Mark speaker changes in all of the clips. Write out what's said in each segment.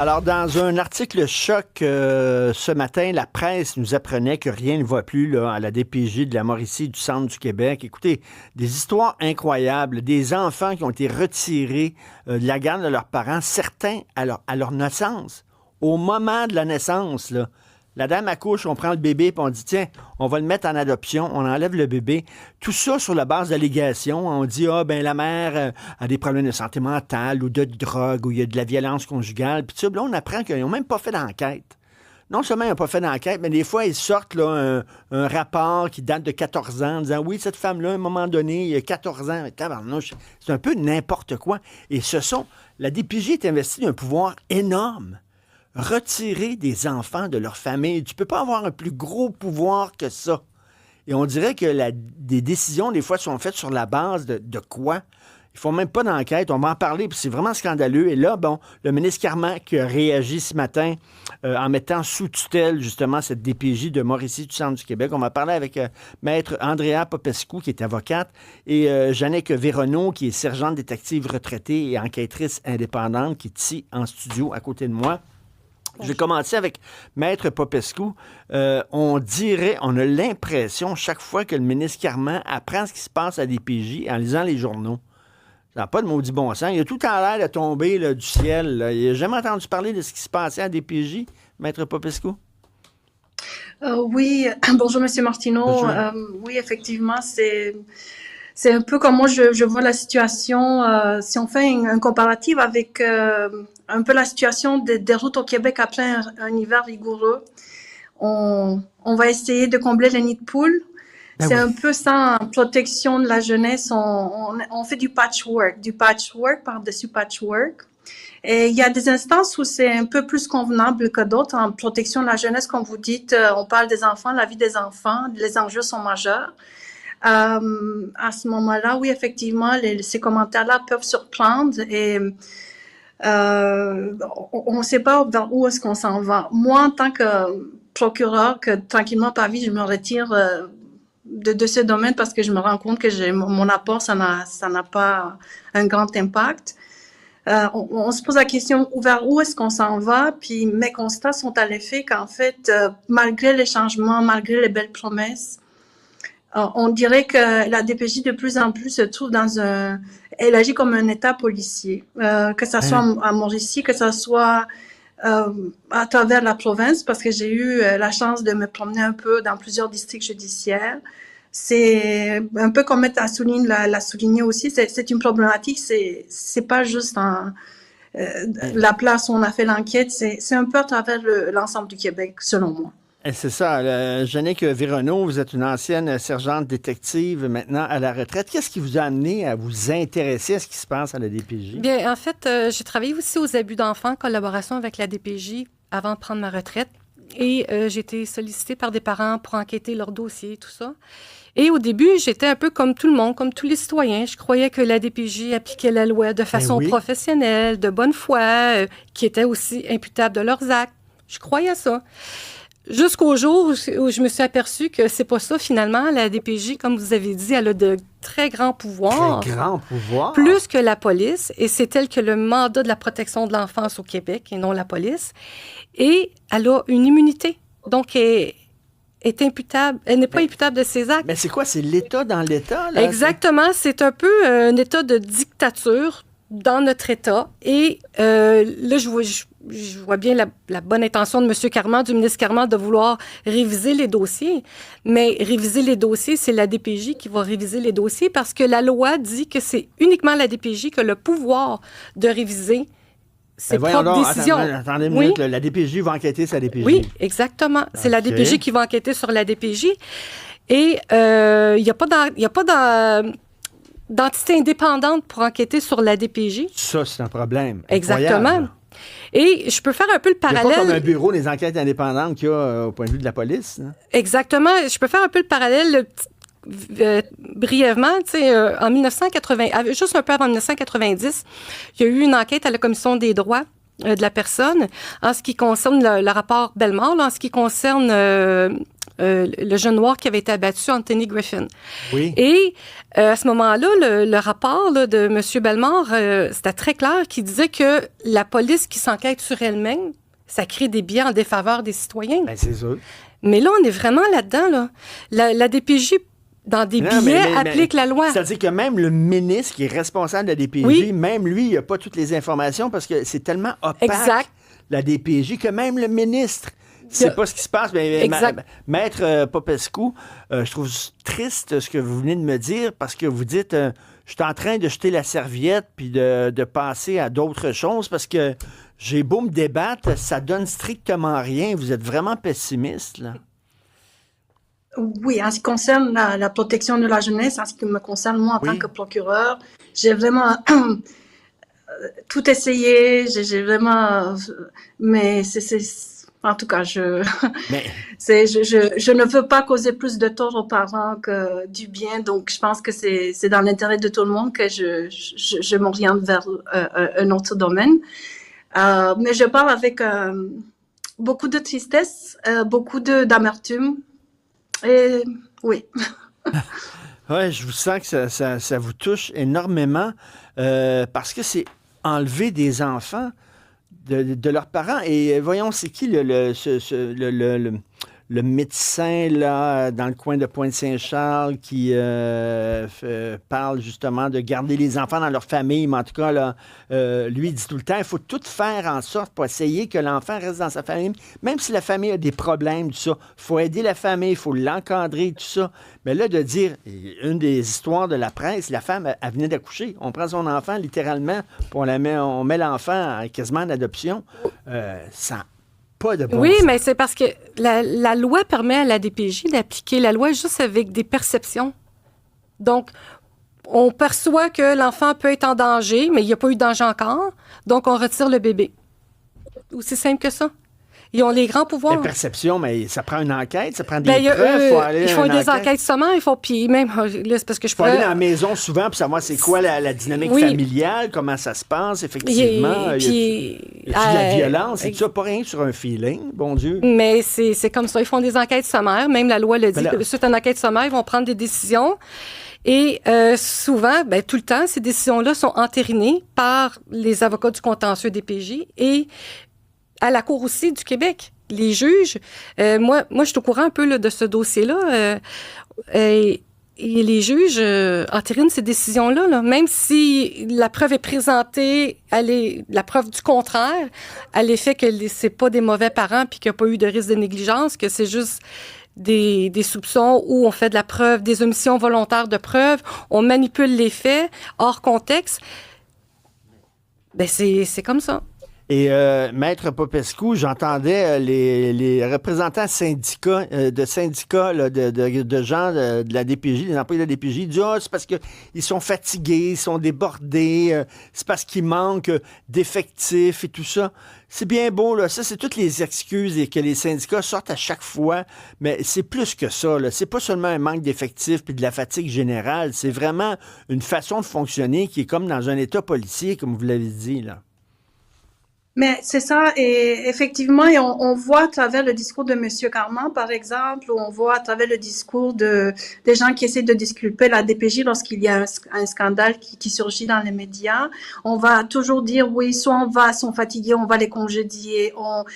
Speaker 1: Alors, dans un article choc ce matin, la presse nous apprenait que rien ne va plus là, à la DPJ de la Mauricie du centre du Québec. Écoutez, des histoires incroyables, des enfants qui ont été retirés de la garde de leurs parents, certains à leur naissance. Au moment de la naissance, là, la dame accouche, on prend le bébé et on dit, tiens, on va le mettre en adoption, on enlève le bébé. Tout ça sur la base d'allégations. On dit, la mère a des problèmes de santé mentale ou de drogue ou il y a de la violence conjugale. Puis là, on apprend qu'ils n'ont même pas fait d'enquête. Non seulement ils n'ont pas fait d'enquête, mais des fois, ils sortent là, un rapport qui date de 14 ans en disant, oui, cette femme-là, à un moment donné, il y a 14 ans. Tabarnouche, c'est un peu n'importe quoi. Et la DPJ est investie d'un pouvoir énorme. Retirer des enfants de leur famille. Tu peux pas avoir un plus gros pouvoir que ça. Et on dirait que des décisions, des fois, sont faites sur la base de quoi? Ils font même pas d'enquête. On va en parler, puis c'est vraiment scandaleux. Et là, le ministre Carman qui a réagi ce matin en mettant sous tutelle, justement, cette DPJ de Mauricie du centre du Québec. On va parler avec Maître Andrea Popescu, qui est avocate, et Jannick Véronneau, qui est sergente détective retraitée et enquêtrice indépendante, qui est ici en studio à côté de moi. Je vais commencer avec Maître Popescu. On a l'impression, chaque fois que le ministre Carman apprend ce qui se passe à DPJ en lisant les journaux, ça n'a pas de maudit bon sens. Il a tout en l'air de tomber là, du ciel. Là. Il n'a jamais entendu parler de ce qui se passait à DPJ, Maître Popescu?
Speaker 2: Oui, bonjour M. Martineau.
Speaker 1: Bonjour.
Speaker 2: Oui, effectivement, c'est un peu comme moi je vois la situation. Si on fait un comparatif avec un peu la situation des routes au Québec après un hiver rigoureux, on va essayer de combler les nids de poules. C'est un peu ça, en protection de la jeunesse. On fait du patchwork par-dessus patchwork. Et il y a des instances où c'est un peu plus convenable que d'autres. En protection de la jeunesse, comme vous dites, on parle des enfants, la vie des enfants, les enjeux sont majeurs. À ce moment-là, oui, effectivement, ces commentaires-là peuvent surprendre et on ne sait pas vers où est-ce qu'on s'en va. Moi, en tant que procureur, que tranquillement, par vie, je me retire de ce domaine parce que je me rends compte que mon apport, ça n'a pas un grand impact. On se pose la question vers où est-ce qu'on s'en va, puis mes constats sont à l'effet qu'en fait, malgré les changements, malgré les belles promesses, on dirait que la DPJ de plus en plus se trouve elle agit comme un État policier, que ça soit à Mauricie, que ça soit à travers la province, parce que j'ai eu la chance de me promener un peu dans plusieurs districts judiciaires. C'est un peu comme Maître Assouline l'a souligné aussi, c'est une problématique, c'est pas juste la place où on a fait l'enquête, c'est un peu à travers l'ensemble du Québec, selon moi.
Speaker 1: Et c'est ça. Jannick Véronneau, vous êtes une ancienne sergente détective maintenant à la retraite. Qu'est-ce qui vous a amené à vous intéresser à ce qui se passe à la DPJ?
Speaker 3: Bien, en fait, j'ai travaillé aussi aux abus d'enfants en collaboration avec la DPJ avant de prendre ma retraite. Et j'ai été sollicitée par des parents pour enquêter leur dossier, tout ça. Et au début, j'étais un peu comme tout le monde, comme tous les citoyens. Je croyais que la DPJ appliquait la loi de façon professionnelle, de bonne foi, qui était aussi imputable de leurs actes. Je croyais ça. Jusqu'au jour où je me suis aperçue que c'est pas ça, finalement. La DPJ, comme vous avez dit, elle a de très grands pouvoirs.
Speaker 1: Très grands pouvoirs?
Speaker 3: Plus que la police. Et c'est tel que le mandat de la protection de l'enfance au Québec et non la police. Et elle a une immunité. Donc, elle n'est pas imputable de ses actes.
Speaker 1: Mais c'est quoi? C'est l'État dans l'État? Là?
Speaker 3: Exactement. C'est un peu un État de dictature dans notre État. Et là, je vois bien la bonne intention de M. Carman, du ministre Carman, de vouloir réviser les dossiers. Mais réviser les dossiers, c'est la DPJ qui va réviser les dossiers parce que la loi dit que c'est uniquement la DPJ qui a le pouvoir de réviser ses propres décisions.
Speaker 1: Attendez une minute, la DPJ va enquêter sur la DPJ.
Speaker 3: Oui, exactement. C'est la DPJ qui va enquêter sur la DPJ. Et il n'y a pas d'entité indépendante pour enquêter sur la DPJ.
Speaker 1: Ça, c'est un problème.
Speaker 3: Exactement.
Speaker 1: Incroyable.
Speaker 3: Et je peux faire un peu le parallèle.
Speaker 1: Il n'y a pas comme un bureau des enquêtes indépendantes qu'il y a au point de vue de la police. Hein?
Speaker 3: Exactement. Je peux faire un peu le parallèle brièvement. En 1980, juste un peu avant 1990, il y a eu une enquête à la Commission des droits de la personne en ce qui concerne le rapport Bellemare, en ce qui concerne le jeune noir qui avait été abattu, Anthony Griffin.
Speaker 1: Oui.
Speaker 3: Et à ce moment-là, le rapport là, de M. Bellemare, c'était très clair, qui disait que la police qui s'enquête sur elle-même, ça crée des biais en défaveur des citoyens.
Speaker 1: Ben, c'est ça.
Speaker 3: Mais là, on est vraiment là-dedans. Là. La DPJ, dans des billets, applique la loi.
Speaker 1: C'est-à-dire que même le ministre qui est responsable de la DPJ, même lui, il n'a pas toutes les informations parce que c'est tellement opaque, la DPJ, que même le ministre ne sait pas ce qui se passe. Maître Popescu, je trouve triste ce que vous venez de me dire parce que vous dites, je suis en train de jeter la serviette puis de passer à d'autres choses parce que j'ai beau me débattre, ça donne strictement rien. Vous êtes vraiment pessimiste, là.
Speaker 2: Oui, en ce qui concerne la protection de la jeunesse, en ce qui me concerne, moi, en tant que procureur, j'ai vraiment tout essayé, j'ai vraiment... Mais en tout cas, je ne veux pas causer plus de tort aux parents que du bien, donc je pense que c'est dans l'intérêt de tout le monde que je m'oriente vers un autre domaine. Mais je parle avec beaucoup de tristesse, beaucoup d'amertume. Et oui.
Speaker 1: Oui, je vous sens que ça vous touche énormément parce que c'est enlever des enfants de leurs parents. Et voyons, c'est qui le médecin là, dans le coin de Pointe-Saint-Charles qui parle justement de garder les enfants dans leur famille, mais en tout cas, là, lui, il dit tout le temps, il faut tout faire en sorte pour essayer que l'enfant reste dans sa famille, même si la famille a des problèmes, tout ça. Il faut aider la famille, il faut l'encadrer, tout ça. Mais là, de dire, une des histoires de la presse, la femme, elle venait d'accoucher. On prend son enfant, littéralement, puis on met l'enfant quasiment en adoption. Ça pas de bon sens.
Speaker 3: Mais c'est parce que la loi permet à la DPJ d'appliquer la loi juste avec des perceptions. Donc, on perçoit que l'enfant peut être en danger, mais il n'y a pas eu de danger encore, donc on retire le bébé. Aussi simple que ça. Ils ont les grands pouvoirs.
Speaker 1: La perception, mais ça prend une enquête, ça prend des preuves.
Speaker 3: Ils font des enquêtes sommaires, puis même, là, c'est parce que je
Speaker 1: peux aller dans la maison souvent pour savoir c'est quoi la dynamique familiale, comment ça se passe, effectivement. Il y a de la violence, et tout ça, pas rien sur un feeling, bon Dieu.
Speaker 3: Mais c'est comme ça, ils font des enquêtes sommaires, même la loi le dit, suite à une enquête sommaire, ils vont prendre des décisions. Et souvent, tout le temps, ces décisions-là sont entérinées par les avocats du contentieux DPJ et à la Cour aussi du Québec. Les juges, moi, je suis au courant un peu là, de ce dossier-là. Et les juges entérinent ces décisions-là, là, même si la preuve est présentée, la preuve du contraire, à l'effet que c'est pas des mauvais parents puis qu'il n'y a pas eu de risque de négligence, que c'est juste des soupçons où on fait de la preuve, des omissions volontaires de preuve, on manipule les faits hors contexte. C'est comme ça.
Speaker 1: Et Maître Popescu, j'entendais les représentants syndicats, de gens de la DPJ, des employés de la DPJ, disent « c'est parce qu'ils sont fatigués, ils sont débordés, c'est parce qu'il manque d'effectifs et tout ça. » C'est bien beau, là. Ça, c'est toutes les excuses que les syndicats sortent à chaque fois, mais c'est plus que ça, là. C'est pas seulement un manque d'effectifs puis de la fatigue générale, c'est vraiment une façon de fonctionner qui est comme dans un état policier, comme vous l'avez dit, là.
Speaker 2: Mais c'est ça, et effectivement, on voit à travers le discours de M. Carman, par exemple, ou on voit à travers le discours des gens qui essaient de disculper la DPJ lorsqu'il y a un scandale qui surgit dans les médias. On va toujours dire, oui, soit sont fatigués, on va les congédier,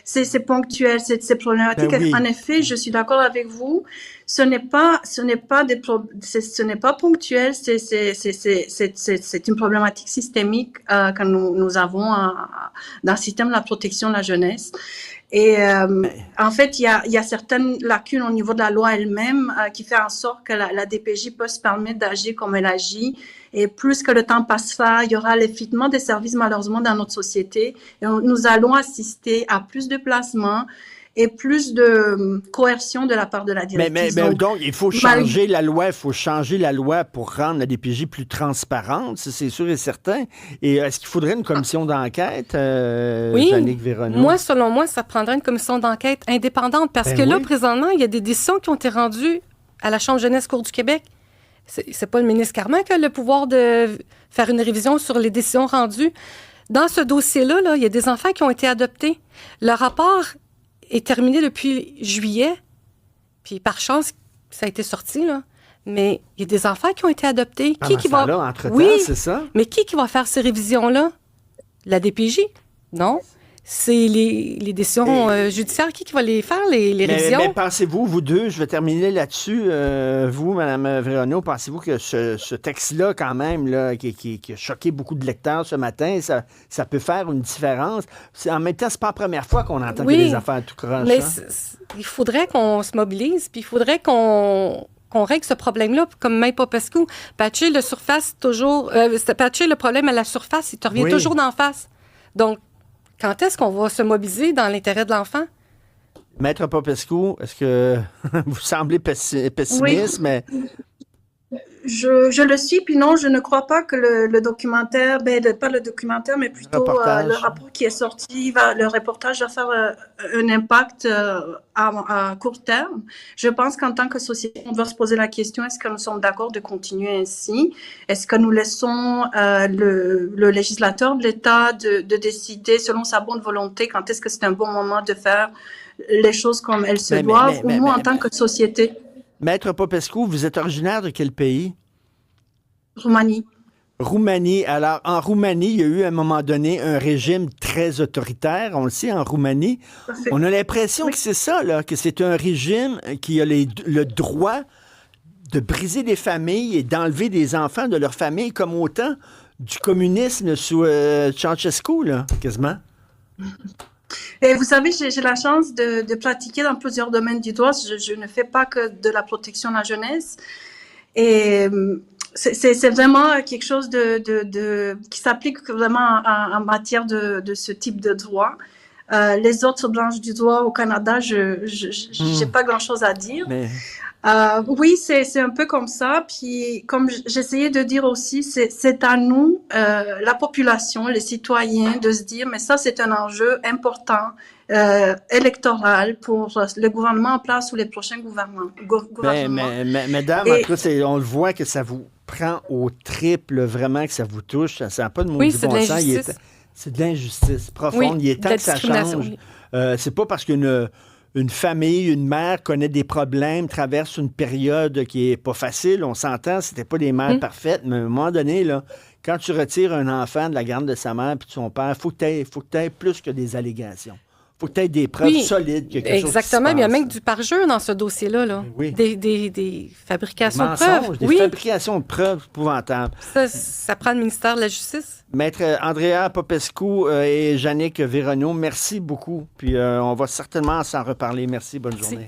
Speaker 2: c'est ponctuel, c'est problématique. Oui. En effet, je suis d'accord avec vous. Ce n'est pas ponctuel, c'est une problématique systémique que nous avons dans le système de la protection de la jeunesse. Et en fait, il y a certaines lacunes au niveau de la loi elle-même qui fait en sorte que la DPJ peut se permettre d'agir comme elle agit. Et plus que le temps passera, il y aura l'effritement des services malheureusement dans notre société. Et nous allons assister à plus de placements et plus de coercion de la part de la directrice.
Speaker 1: Mais donc, il faut changer la loi, pour rendre la DPJ plus transparente, c'est sûr et certain. Et est-ce qu'il faudrait une commission d'enquête,
Speaker 3: oui,
Speaker 1: Jannick Véronneau?
Speaker 3: Moi, selon moi, ça prendrait une commission d'enquête indépendante parce que là, présentement, il y a des décisions qui ont été rendues à la Chambre jeunesse Cour du Québec. C'est pas le ministre Carman qui a le pouvoir de faire une révision sur les décisions rendues. Dans ce dossier-là, il y a des enfants qui ont été adoptés. Le rapport est terminé depuis juillet, Puis par chance, ça a été sorti, là. Mais il y a des enfants qui ont été adoptés.
Speaker 1: Qui va... Là, entre-temps,
Speaker 3: oui,
Speaker 1: c'est ça?
Speaker 3: mais qui va faire ces révisions-là? La DPJ? Non. C'est les décisions judiciaires. Qui va les faire, les révisions?
Speaker 1: Mais pensez-vous, vous deux, je vais terminer là-dessus, vous, Mme Véronneau, pensez-vous que ce texte-là, quand même, là, qui a choqué beaucoup de lecteurs ce matin, ça peut faire une différence? En même temps, c'est pas la première fois qu'on entend qu'il y a des affaires tout croche.
Speaker 3: Mais il faudrait qu'on se mobilise, puis il faudrait qu'on règle ce problème-là, comme Maître Popescu. Patcher le surface toujours... patcher le problème à la surface, il te revient toujours d'en face. Donc, quand est-ce qu'on va se mobiliser dans l'intérêt de l'enfant?
Speaker 1: Maître Popescu, est-ce que vous semblez pessimiste,
Speaker 2: oui.
Speaker 1: mais...
Speaker 2: Je le suis, puis non, je ne crois pas que le documentaire, pas le documentaire, mais plutôt le rapport qui est sorti, le reportage va faire un impact à court terme. Je pense qu'en tant que société, on doit se poser la question, est-ce que nous sommes d'accord de continuer ainsi? Est-ce que nous laissons le législateur de l'État de décider selon sa bonne volonté quand est-ce que c'est un bon moment de faire les choses comme elles se doivent, ou nous, en tant que société?
Speaker 1: Maître Popescu, vous êtes originaire de quel pays?
Speaker 2: Roumanie.
Speaker 1: Roumanie. Alors, en Roumanie, il y a eu à un moment donné un régime très autoritaire, on le sait, en Roumanie. On a l'impression que c'est ça, là, que c'est un régime qui a le droit de briser des familles et d'enlever des enfants de leur famille, comme au temps du communisme sous Ceausescu, là, quasiment.
Speaker 2: Et vous savez, j'ai la chance de pratiquer dans plusieurs domaines du droit. Je ne fais pas que de la protection de la jeunesse. Et c'est vraiment quelque chose qui s'applique vraiment en matière de ce type de droit. Les autres branches du droit au Canada, je n'ai pas grand-chose à dire.
Speaker 1: Mais...
Speaker 2: oui, c'est un peu comme ça. Puis, comme j'essayais de dire aussi, c'est à nous, la population, les citoyens, de se dire, mais ça, c'est un enjeu important, électoral pour le gouvernement en place ou les prochains gouvernements.
Speaker 1: Mesdames, en tout cas, on le voit que ça vous prend au triple, vraiment, que ça vous touche. Ça n'a pas de mot du bon sens. C'est de l'injustice profonde.
Speaker 3: Oui,
Speaker 1: il est temps que ça change. C'est pas parce qu'une famille, une mère connaît des problèmes, traverse une période qui est pas facile. On s'entend, c'était pas des mères parfaites, mais à un moment donné, là, quand tu retires un enfant de la garde de sa mère puis de son père, faut que tu aies plus que des allégations. Faut que tu aies des preuves solides que quelque chose qui se passe.
Speaker 3: Exactement, il y a même du parjeu dans ce dossier-là. Là.
Speaker 1: Oui.
Speaker 3: Des fabrications de preuves.
Speaker 1: Des fabrications de preuves épouvantables.
Speaker 3: Ça prend le ministère de la Justice.
Speaker 1: Maître Andrea Popescu et Jannick Véronneau, merci beaucoup. Puis on va certainement s'en reparler. Merci, bonne journée.